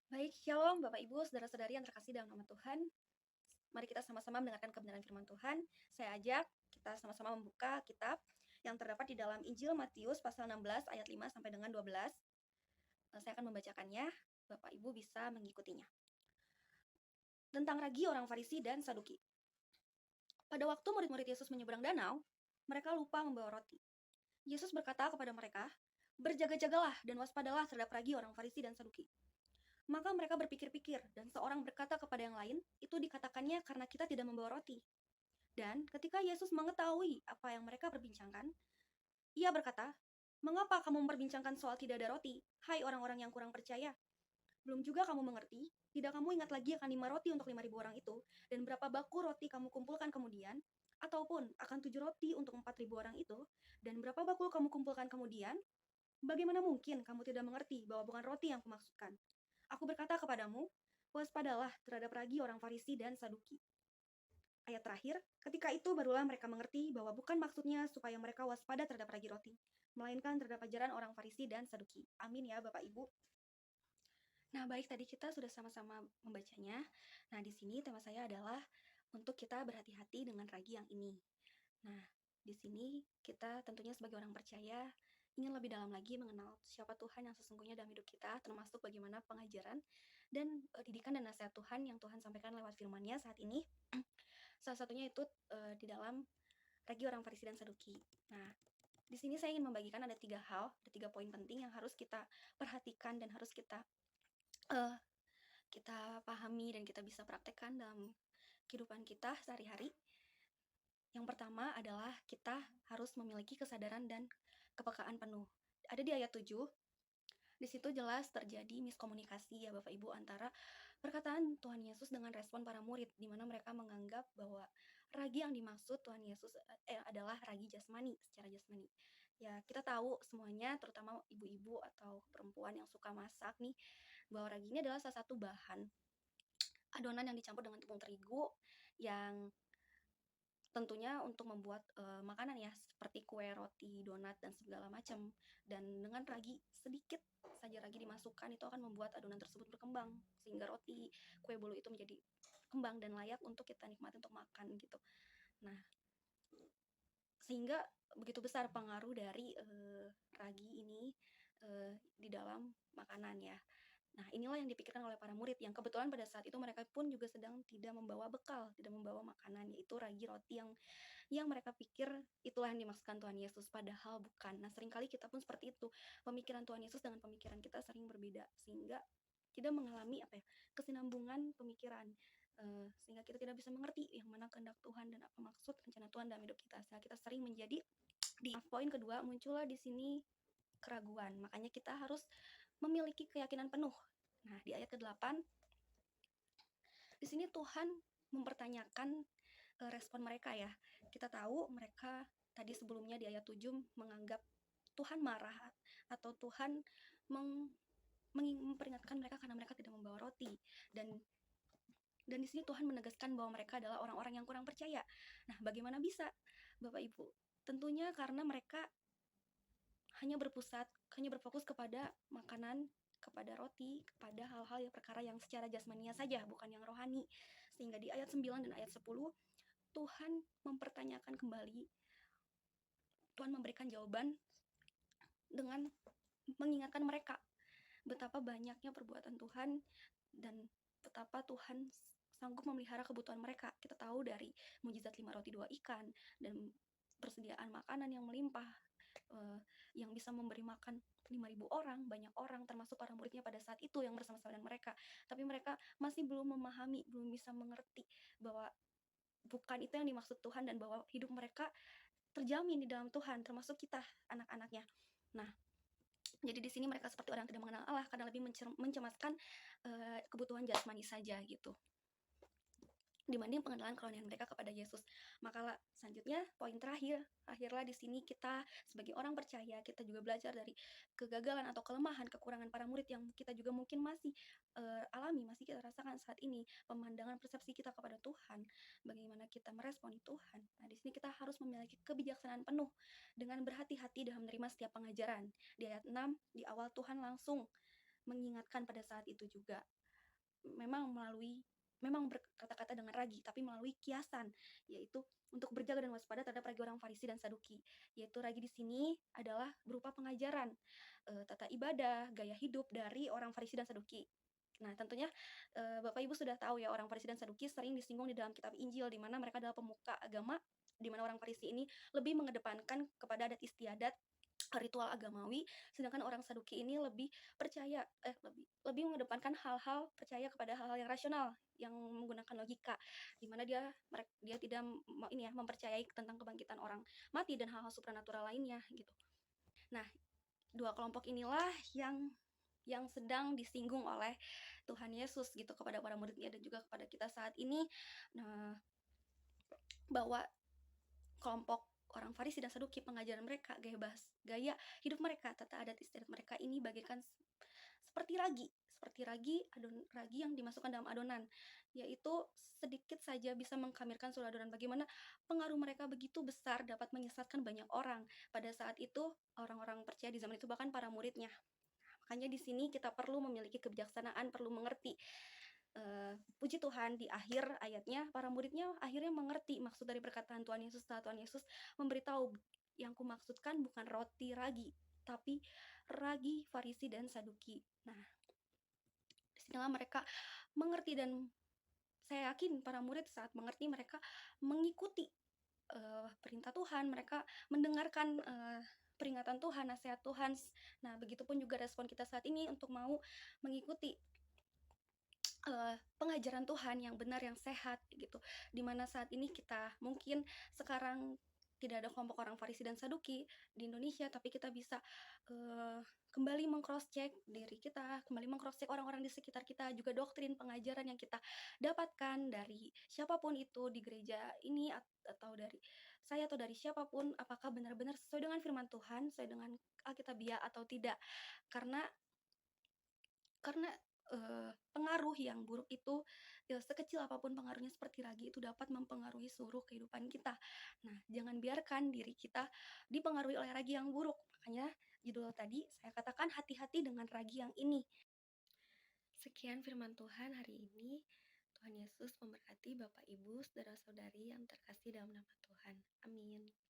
Baik, shalom Bapak Ibu, saudara-saudari yang terkasih dalam nama Tuhan. Mari kita sama-sama mendengarkan kebenaran firman Tuhan. Saya ajak kita sama-sama membuka kitab yang terdapat di dalam Injil Matius pasal 16 ayat 5 sampai dengan 12. Saya akan membacakannya, Bapak Ibu bisa mengikutinya. Tentang ragi orang Farisi dan Saduki. Pada waktu murid-murid Yesus menyeberang danau, mereka lupa membawa roti. Yesus berkata kepada mereka, "Berjaga-jagalah dan waspadalah terhadap ragi orang Farisi dan Saduki." Maka mereka berpikir-pikir, dan seorang berkata kepada yang lain, "Itu dikatakannya karena kita tidak membawa roti." Dan ketika Yesus mengetahui apa yang mereka perbincangkan, ia berkata, "Mengapa kamu memperbincangkan soal tidak ada roti, hai orang-orang yang kurang percaya? Belum juga kamu mengerti? Tidak kamu ingat lagi akan 5 roti untuk 5.000 orang itu, dan berapa baku roti kamu kumpulkan kemudian? Ataupun akan 7 roti untuk 4.000 orang itu, dan berapa bakul kamu kumpulkan kemudian? Bagaimana mungkin kamu tidak mengerti bahwa bukan roti yang kumaksudkan? Aku berkata kepadamu, waspadalah terhadap ragi orang Farisi dan Saduki." Ayat terakhir, ketika itu barulah mereka mengerti bahwa bukan maksudnya supaya mereka waspada terhadap ragi roti, melainkan terhadap ajaran orang Farisi dan Saduki. Amin ya Bapak Ibu. Nah, baik, tadi kita sudah sama-sama membacanya. Nah, di sini tema saya adalah untuk kita berhati-hati dengan ragi yang ini. Nah, di sini kita tentunya sebagai orang percaya ingin lebih dalam lagi mengenal siapa Tuhan yang sesungguhnya dalam hidup kita, termasuk bagaimana pengajaran dan didikan dan nasihat Tuhan yang Tuhan sampaikan lewat firman-Nya saat ini. Salah satunya itu di dalam ragi orang Farisi dan Saduki. Nah, di sini saya ingin membagikan ada 3 hal, ada 3 poin penting yang harus kita perhatikan dan harus uh, kita pahami dan kita bisa praktekkan dalam kehidupan kita sehari-hari. Yang pertama adalah kita harus memiliki kesadaran dan kepekaan penuh. Ada di ayat 7, di situ jelas terjadi miskomunikasi ya Bapak Ibu antara perkataan Tuhan Yesus dengan respon para murid, di mana mereka menganggap bahwa ragi yang dimaksud Tuhan Yesus adalah ragi jasmani, secara jasmani. Ya, kita tahu semuanya, terutama ibu-ibu atau perempuan yang suka masak nih, bahwa ragi ini adalah salah satu bahan adonan yang dicampur dengan tepung terigu yang tentunya untuk membuat makanan ya, seperti kue, roti, donat, dan segala macam. Dan dengan ragi, sedikit saja ragi dimasukkan, itu akan membuat adonan tersebut berkembang, sehingga roti, kue bolu itu menjadi kembang dan layak untuk kita nikmati untuk makan gitu. Nah, sehingga begitu besar pengaruh dari ragi ini di dalam makanan ya. Nah, inilah yang dipikirkan oleh para murid yang kebetulan pada saat itu mereka pun juga sedang tidak membawa bekal, tidak membawa makanan, yaitu ragi roti yang mereka pikir itulah yang dimaksudkan Tuhan Yesus, padahal bukan. Nah, seringkali kita pun seperti itu. Pemikiran Tuhan Yesus dengan pemikiran kita sering berbeda, sehingga tidak mengalami kesinambungan pemikiran, sehingga kita tidak bisa mengerti yang mana kehendak Tuhan dan apa maksud rencana Tuhan dalam hidup kita. Sehingga kita sering menjadi di poin kedua muncullah di sini keraguan. Makanya kita harus memiliki keyakinan penuh. Nah, di ayat ke-8 di sini Tuhan mempertanyakan respon mereka ya. Kita tahu mereka tadi sebelumnya di ayat 7 menganggap Tuhan marah atau Tuhan memperingatkan mereka karena mereka tidak membawa roti, dan di sini Tuhan menegaskan bahwa mereka adalah orang-orang yang kurang percaya. Nah, bagaimana bisa Bapak Ibu? Tentunya karena mereka hanya berfokus kepada makanan, kepada roti, kepada hal-hal yang perkara yang secara jasmania saja, bukan yang rohani. Sehingga di ayat 9 dan ayat 10 Tuhan mempertanyakan kembali, Tuhan memberikan jawaban dengan mengingatkan mereka betapa banyaknya perbuatan Tuhan dan betapa Tuhan sanggup memelihara kebutuhan mereka. Kita tahu dari mujizat 5 roti 2 ikan dan persediaan makanan yang melimpah, yang bisa memberi makan 5.000 orang, banyak orang, termasuk para muridnya pada saat itu yang bersama-sama dengan mereka. Tapi mereka masih belum memahami, belum bisa mengerti bahwa bukan itu yang dimaksud Tuhan dan bahwa hidup mereka terjamin di dalam Tuhan, termasuk kita, anak-anaknya. Nah, jadi di sini mereka seperti orang yang tidak mengenal Allah karena lebih mencemaskan kebutuhan jasmani saja gitu, dibanding pengenalan kerohanian mereka kepada Yesus. Maka selanjutnya poin akhirlah di sini kita sebagai orang percaya, kita juga belajar dari kegagalan atau kelemahan, kekurangan para murid yang kita juga mungkin masih alami, masih kita rasakan saat ini, pemandangan persepsi kita kepada Tuhan, bagaimana kita meresponi Tuhan. Nah, di sini kita harus memiliki kebijaksanaan penuh dengan berhati-hati dalam menerima setiap pengajaran. Di ayat 6, di awal Tuhan langsung mengingatkan pada saat itu juga. Memang berkata-kata dengan ragi, tapi melalui kiasan, yaitu untuk berjaga dan waspada terhadap ragi orang Farisi dan Saduki. Yaitu ragi di sini adalah berupa pengajaran, tata ibadah, gaya hidup dari orang Farisi dan Saduki. Nah, tentunya Bapak Ibu sudah tahu ya, orang Farisi dan Saduki sering disinggung di dalam kitab Injil, di mana mereka adalah pemuka agama, di mana orang Farisi ini lebih mengedepankan kepada adat istiadat, ritual agamawi, sedangkan orang Saduki ini lebih percaya lebih lebih mengedepankan hal-hal percaya kepada hal-hal yang rasional, yang menggunakan logika, di mana dia tidak mempercayai tentang kebangkitan orang mati dan hal-hal supranatural lainnya gitu. Nah, dua kelompok inilah yang sedang disinggung oleh Tuhan Yesus gitu kepada para muridnya dan juga kepada kita saat ini. Nah, bahwa kelompok orang Farisi dan Saduki, pengajaran mereka, gaya hidup mereka, tata adat istiadat mereka ini bagaikan seperti ragi yang dimasukkan dalam adonan, yaitu sedikit saja bisa mengkhamirkan seluruh adonan. Bagaimana pengaruh mereka begitu besar dapat menyesatkan banyak orang. Pada saat itu orang-orang percaya di zaman itu, bahkan para muridnya. Makanya di sini kita perlu memiliki kebijaksanaan, perlu mengerti. Puji Tuhan, di akhir ayatnya para muridnya akhirnya mengerti maksud dari perkataan Tuhan Yesus setelah Tuhan Yesus memberitahu, yang kumaksudkan bukan roti ragi, tapi ragi Farisi dan Saduki. Nah, disinilah mereka mengerti, dan saya yakin para murid saat mengerti mereka mengikuti perintah Tuhan, mereka mendengarkan peringatan Tuhan, nasihat Tuhan. Nah, begitupun juga respon kita saat ini untuk mau mengikuti pengajaran Tuhan yang benar, yang sehat gitu. Dimana saat ini kita mungkin sekarang tidak ada kelompok orang Farisi dan Saduki di Indonesia, tapi kita bisa kembali meng-cross check diri kita, kembali meng-cross check orang-orang di sekitar kita, juga doktrin pengajaran yang kita dapatkan dari siapapun itu di gereja ini, atau dari saya atau dari siapapun, apakah benar-benar sesuai dengan firman Tuhan, sesuai dengan Alkitabiah atau tidak. Karena karena pengaruh yang buruk itu, sekecil apapun pengaruhnya seperti ragi, itu dapat mempengaruhi seluruh kehidupan kita. Nah, jangan biarkan diri kita dipengaruhi oleh ragi yang buruk. Makanya judul tadi saya katakan hati-hati dengan ragi yang ini. Sekian firman Tuhan hari ini. Tuhan Yesus memberkati Bapak Ibu, saudara-saudari yang terkasih dalam nama Tuhan. Amin.